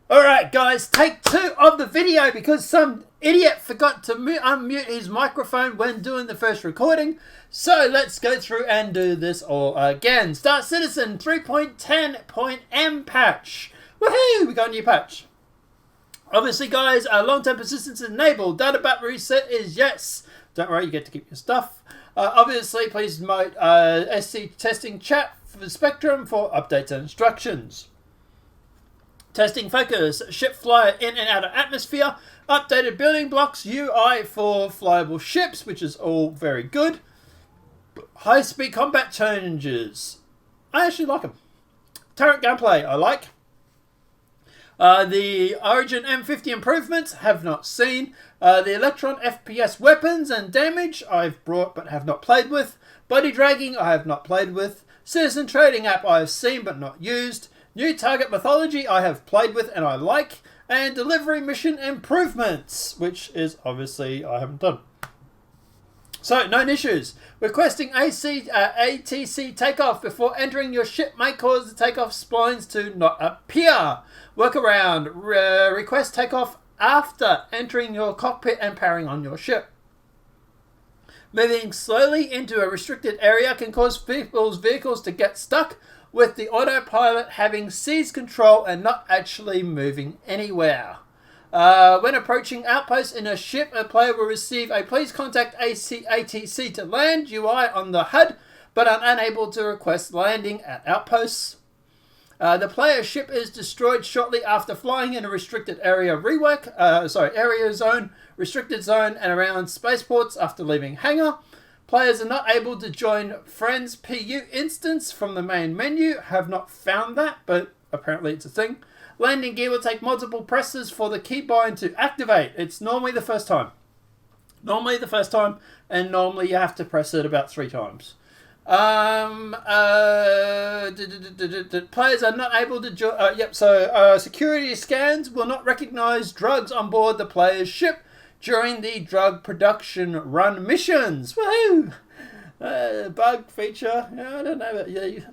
Alright guys, take 2 of the video because some idiot forgot to unmute his microphone when doing the first recording. So let's go through and do this all again. Star Citizen 3.10.m patch. Woohoo! We got a new patch. Obviously guys, long-term persistence is enabled. Data battery reset is yes. Don't worry, you get to keep your stuff. Obviously, please note SC testing chat for the Spectrum for updates and instructions. Testing focus, ship flyer in and out of atmosphere, updated building blocks, UI for flyable ships, which is all very good. High-speed combat changes. I actually like them. Turret gunplay, I like. The Origin M50 improvements, have not seen. The Electron FPS weapons and damage, I've brought but have not played with. Body dragging, I have not played with. Citizen trading app, I have seen but not used. New target mythology I have played with and I like, and delivery mission improvements, which is obviously I haven't done. So, known issues. Requesting ATC takeoff before entering your ship may cause the takeoff splines to not appear. Workaround. Request takeoff after entering your cockpit and powering on your ship. Moving slowly into a restricted area can cause people's vehicles to get stuck, with the autopilot having seized control and not actually moving anywhere. When approaching outposts in a ship, a player will receive a please contact ATC to land UI on the HUD, but are unable to request landing at outposts. The player's ship is destroyed shortly after flying in a restricted area area zone, restricted zone, and around spaceports after leaving hangar. Players are not able to join Friends PU instance from the main menu. Have not found that, but apparently it's a thing. Landing gear will take multiple presses for the keybind to activate. It's normally the first time. And normally you have to press it about 3 times. Players are not able to join. Security scans will not recognize drugs on board the player's ship during the drug production run missions. Woohoo! Bug feature. Yeah, I don't know.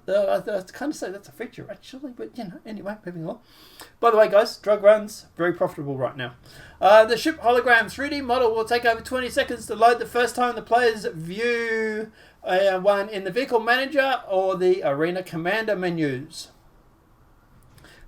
I kind of say that's a feature actually, but you know. Anyway, moving on. By the way, guys, drug runs very profitable right now. The ship hologram 3D model will take over 20 seconds to load the first time the players view one in the vehicle manager or the arena commander menus.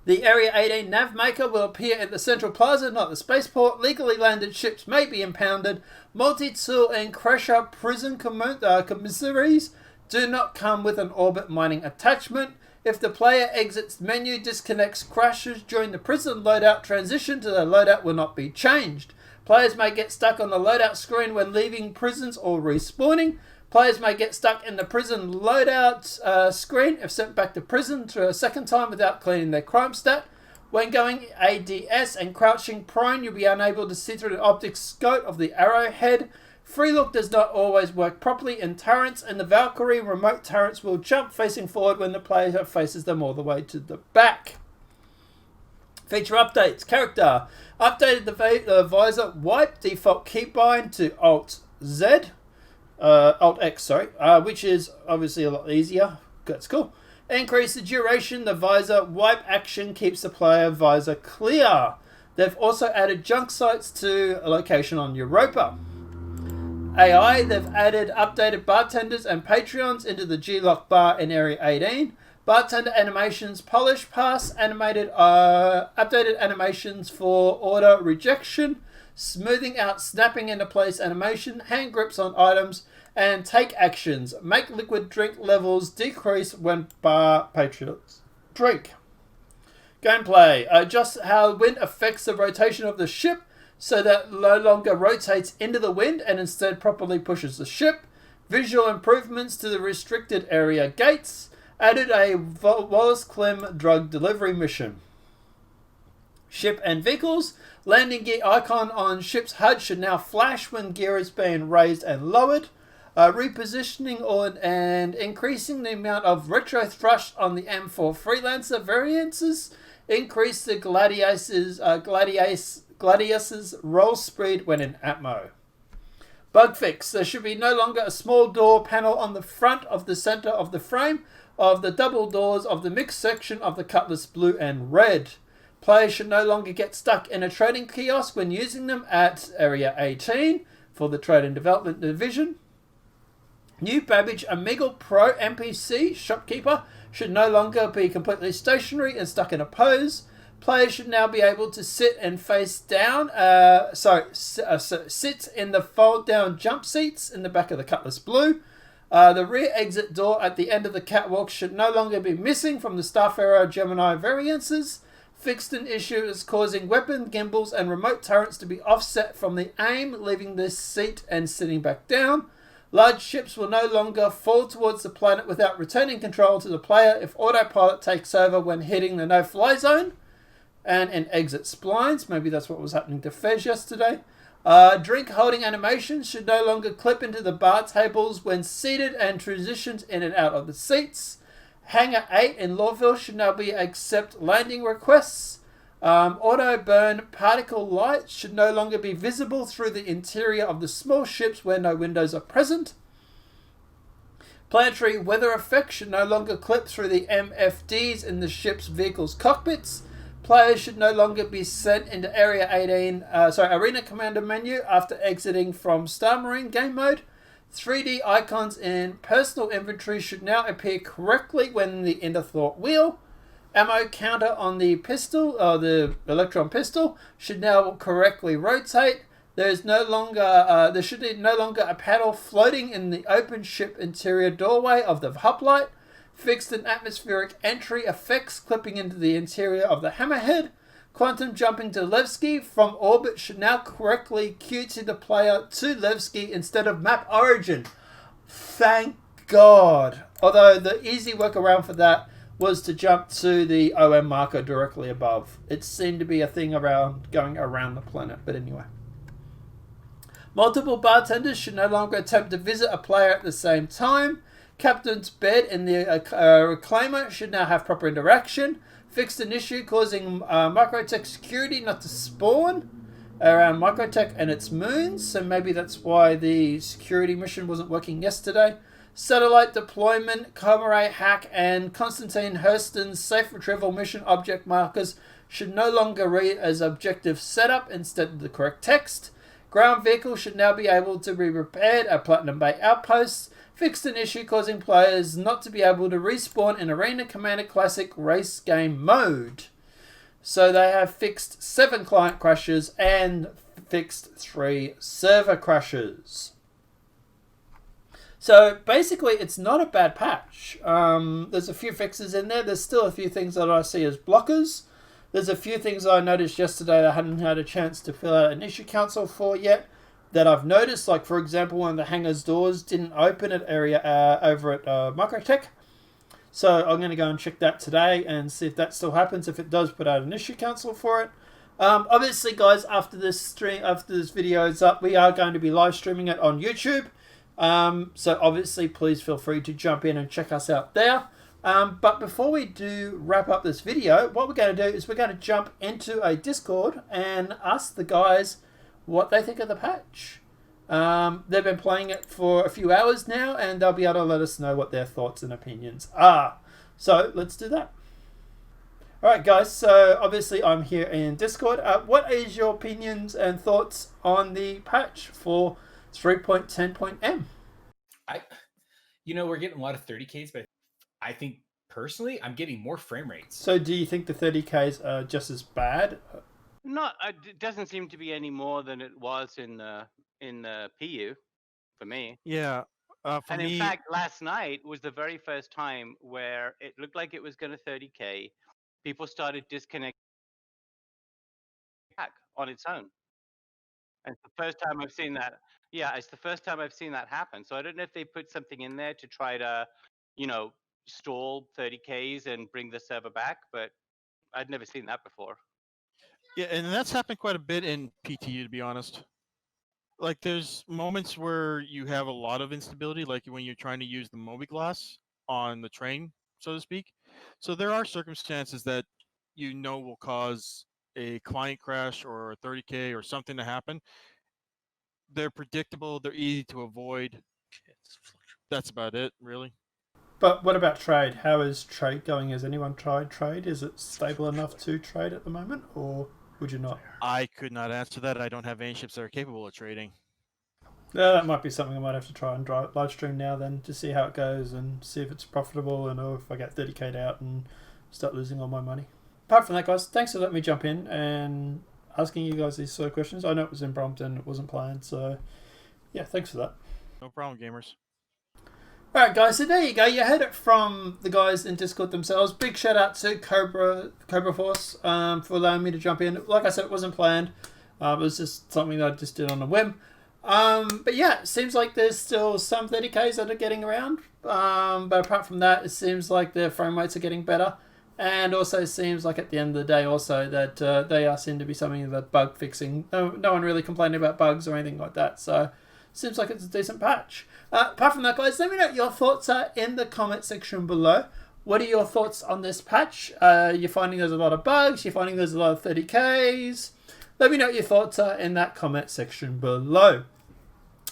The Area 18 nav maker will appear at the central plaza, not the spaceport. Legally landed ships may be impounded. Multi-tool and crusher prison commissaries do not come with an orbit mining attachment. If the player exits menu, disconnects crashes during the prison loadout transition to the loadout will not be changed. Players may get stuck on the loadout screen when leaving prisons or respawning. Players may get stuck in the prison loadout screen if sent back to prison for a second time without cleaning their crime stat. When going ADS and crouching prone, you'll be unable to see through the optic scope of the arrowhead. Free look does not always work properly in turrets, and the Valkyrie remote turrets will jump facing forward when the player faces them all the way to the back. Feature updates. Character. Updated the visor wipe default keybind to Alt-Z. Alt-X, which is obviously a lot easier. That's cool. Increase the duration. The visor wipe action keeps the player visor clear. They've also added junk sites to a location on Europa. AI, they've added updated bartenders and Patreons into the G-Lock bar in Area 18. Bartender animations, polish pass, updated animations for order rejection, smoothing out snapping into place animation, hand grips on items, and take actions. Make liquid drink levels decrease when bar patrons drink. Gameplay. Adjust how wind affects the rotation of the ship so that no longer rotates into the wind and instead properly pushes the ship. Visual improvements to the restricted area gates. Added a Wallace Clem drug delivery mission. Ship and vehicles. Landing gear icon on ship's HUD should now flash when gear is being raised and lowered. Repositioning and increasing the amount of retro thrust on the M4 Freelancer variances. Increase the Gladius's roll speed when in Atmo. Bug fix. There should be no longer a small door panel on the front of the center of the frame of the double doors of the mixed section of the Cutlass Blue and Red. Players should no longer get stuck in a trading kiosk when using them at Area 18 for the Trade and Development Division. New Babbage Omegle Pro NPC shopkeeper should no longer be completely stationary and stuck in a pose. Players should now be able to sit and face down. Sit in the fold-down jump seats in the back of the Cutlass Blue. The rear exit door at the end of the catwalk should no longer be missing from the Starfarer Gemini variances. Fixed an issue is causing weapon gimbals and remote turrets to be offset from the aim, leaving the seat and sitting back down. Large ships will no longer fall towards the planet without returning control to the player if autopilot takes over when hitting the no-fly zone. And in exit splines, maybe that's what was happening to Fez yesterday. Drink holding animations should no longer clip into the bar tables when seated and transitions in and out of the seats. Hangar 8 in Lawville should now be accept landing requests. Auto burn particle lights should no longer be visible through the interior of the small ships where no windows are present. Planetary weather effects should no longer clip through the MFDs in the ship's vehicles' cockpits. Players should no longer be sent into Arena Commander menu after exiting from Star Marine game mode. 3D icons in personal inventory should now appear correctly when the Inner Thought wheel. Ammo counter on the pistol, the electron pistol, should now correctly rotate. There should no longer a panel floating in the open ship interior doorway of the hoplite. Fixed an atmospheric entry effects clipping into the interior of the hammerhead. Quantum jumping to Levski from orbit should now correctly cue to the player to Levski instead of map origin. Thank God. Although the easy workaround for that was to jump to the OM marker directly above. It seemed to be a thing around going around the planet, but anyway. Multiple bartenders should no longer attempt to visit a player at the same time. Captain's bed in the Reclaimer should now have proper interaction. Fixed an issue causing Microtech security not to spawn around Microtech and its moons, so maybe that's why the security mission wasn't working yesterday. Satellite deployment, Comrade hack, and Constantine Hurston's safe retrieval mission object markers should no longer read as objective setup instead of the correct text. Ground vehicles should now be able to be repaired at Platinum Bay outposts. Fixed an issue causing players not to be able to respawn in Arena Commander Classic race game mode. So they have fixed 7 client crashes and fixed 3 server crashes. So basically it's not a bad patch. There's a few fixes in there. There's still a few things that I see as blockers. There's a few things I noticed yesterday that I hadn't had a chance to fill out an issue council for yet that I've noticed. Like, for example, one of the hangar's doors didn't open at area over at Microtech. So I'm going to go and check that today and see if that still happens. If it does, put out an issue council for it. Obviously, guys, after this video is up, we are going to be live streaming it on YouTube. So obviously, please feel free to jump in and check us out there. But before we do wrap up this video, what we're going to do is we're going to jump into a Discord and ask the guys what they think of the patch. They've been playing it for a few hours now, and they'll be able to let us know what their thoughts and opinions are. So let's do that. Alright guys, so obviously I'm here in Discord. What is your opinions and thoughts on the patch for 3.10.m? We're getting a lot of 30Ks, but I think personally I'm getting more frame rates. So do you think the 30Ks are just as bad? It doesn't seem to be any more than it was in the PU for me. Yeah. In fact, last night was the very first time where it looked like it was going to 30K. People started disconnecting back on its own. And it's the first time I've seen that. Yeah, it's the first time I've seen that happen. So I don't know if they put something in there to try to, stall 30Ks and bring the server back, but I'd never seen that before. Yeah, and that's happened quite a bit in PTU, to be honest. Like, there's moments where you have a lot of instability, like when you're trying to use the Mobiglass on the train, so to speak. So there are circumstances that will cause a client crash or a 30K or something to happen. They're predictable. They're easy to avoid. That's about it, really. But what about trade? How is trade going? Has anyone tried trade? Is it stable enough to trade at the moment, or would you not? I could not answer that. I don't have any ships that are capable of trading. Yeah, that might be something I might have to try and live stream now then to see how it goes and see if it's profitable and or if I get 30k out and start losing all my money. Apart from that, guys, thanks for letting me jump in and asking you guys these sort of questions. I know it was impromptu and it wasn't planned, so yeah, thanks for that. No problem, gamers. Alright guys, so there you go. You heard it from the guys in Discord themselves. Big shout out to Cobra Force for allowing me to jump in. Like I said, it wasn't planned. It was just something that I just did on a whim. But yeah, it seems like there's still some 30Ks that are getting around. But apart from that, it seems like their frame rates are getting better. And also seems like at the end of the day also that they are seen to be something that bug fixing. No one really complaining about bugs or anything like that. So seems like it's a decent patch. Apart from that, guys, let me know what your thoughts are in the comment section below. What are your thoughts on this patch? You're finding there's a lot of bugs? You're finding there's a lot of 30Ks? Let me know what your thoughts are in that comment section below.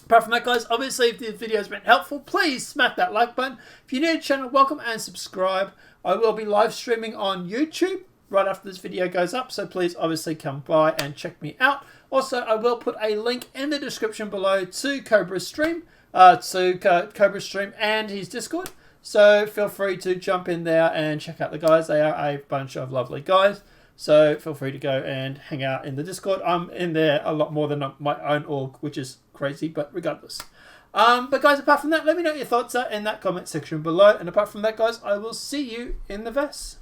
Apart from that, guys, obviously if this video has been helpful, please smack that like button. If you're new to the channel, welcome and subscribe. I will be live streaming on YouTube right after this video goes up, so please obviously come by and check me out. Also, I will put a link in the description below to Cobra's stream, and his Discord. So feel free to jump in there and check out the guys. They are a bunch of lovely guys. So feel free to go and hang out in the Discord. I'm in there a lot more than my own org, which is crazy, but regardless. But guys, apart from that, let me know what your thoughts are in that comment section below. And apart from that, guys, I will see you in the VES.